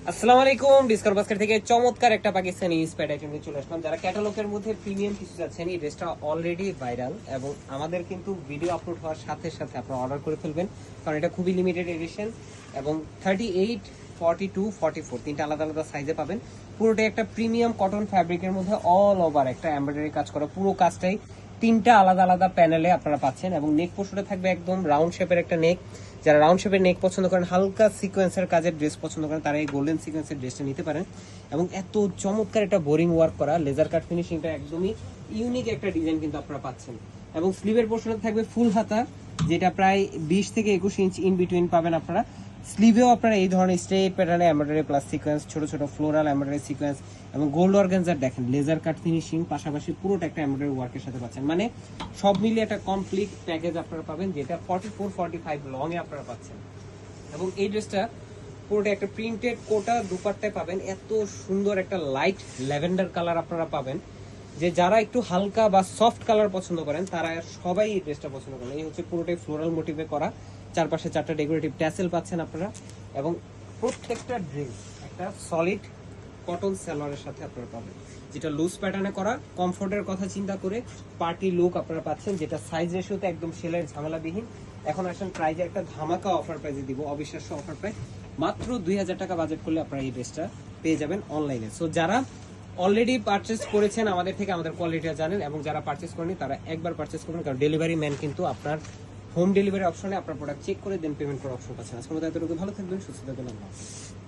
আসসালামু আলাইকুম। Discount basket থেকে চমৎকার একটা পাকিস্তানি স্প্যাড আইটেম নিয়ে চলে আসলাম। যারা ক্যাটালগের মধ্যে প্রিমিয়াম কিছু চাচ্ছেন, এই ড্রেসটা অলরেডি ভাইরাল এবং আমাদের কিন্তু ভিডিও আপলোড হওয়ার সাথে সাথে আপনারা অর্ডার করে ফেলবেন, কারণ এটা খুবই লিমিটেড এডিশন এবং 38, 42, 44 তিনটা আলাদা আলাদা সাইজে পাবেন। পুরোটাই একটা প্রিমিয়াম কটন ফ্যাব্রিকের মধ্যে অল ওভার একটা এমব্রয়ডারি কাজ করা, পুরো কাজটাই তিনটা আলাদা আলাদা প্যানেলে আপনারা পাচ্ছেন এবং নেক পোর্শনে থাকবে একদম রাউন্ড শেপের একটা নেক। যারা রাউন্ড শেপের নেক পছন্দ করেন, হালকা সিকোয়েন্সের কাজের ড্রেস পছন্দ করেন, তারা এই গোল্ডেন সিকোয়েন্সের ড্রেসটা নিতে পারেন। এবং এত চমৎকার একটা বোরিং ওয়ার্ক করা লেজার কাট ফিনিশিংটা একদমই ইউনিক একটা ডিজাইন কিন্তু আপনারা পাচ্ছেন। এবং স্লিভের পোর্শনে থাকবে ফুল হাতা, যেটা প্রায় 20 থেকে 21 ইঞ্চ ইন বিটুইন পাবেন আপনারা। স্লিভেও আপনারা এই ধরনের স্ট্রেট প্যাটার্নে এমব্রয়ডারি প্লাস সিকোয়েন্স, ছোট ছোট ফ্লোরাল এমব্রয়ডারি সিকোয়েন্স এবং গোল্ড অর্গানজার দেখেন লেজার কাট ফিনিশিং, পাশাপাশি পুরোটা একটা এমব্রয়ডারি ওয়ার্কের সাথে পাচ্ছেন। মানে সব মিলিয়ে একটা কমপ্লিট প্যাকেজ আপনারা পাবেন, যেটা 44, 45 লং এ আপনারা পাচ্ছেন। এবং এই ড্রেসটা পুরোটা একটা প্রিন্টেড কোটা দুপাট্টায় পাবেন। এত সুন্দর একটা লাইট ল্যাভেন্ডার কালার আপনারা পাবেন, যে যারা একটু হালকা বা সফট কালার পছন্দ করেন তারা সবাই এই ড্রেসটা পছন্দ করেন। এই হচ্ছে পুরোটাই ফ্লোরাল মোটিভে করা, চারপাশে চারটা ডেকোরেটিভ ট্যাসেল পাচ্ছেন আপনারা। এবং প্রত্যেকটা ড্রেস একটা সলিড কটন সালোয়ারের সাথে আপনারা পাবেন, যেটা লুজ প্যাটার্নে করা, কমফোর্টের কথা চিন্তা করে পার্টি লুক আপনারা পাচ্ছেন, যেটা সাইজ রেশিওতে একদম সেলের ঝামেলাবিহীন। এখন আসেন প্রাইজে একটা ধামাকা অফার প্রাইজে দিব, অবিশ্বাস্য অফার প্রাইস। মাত্র 2000 টাকা বাজেট করলে আপনারা এই ড্রেসটা পেয়ে যাবেন অনলাইনে। সো যারা অলরেডি পারচেস করেছেন আমাদের থেকে, আমাদের কোয়ালিটিটা জানেন, এবং যারা পারচেস করেনি তারা একবার পারচেস করবেন, কারণ ডেলিভারি ম্যান কিন্তু আপনার হোম ডেলিভারি অপশনে আপনার প্রোডাক্ট চেক করে দেন পেমেন্ট করার অপশন পাচ্ছেন। আজকের মতো এতটুকু, ভালো থাকবেন, সুস্থ থাকবেন। আল্লাহ হাফেজ।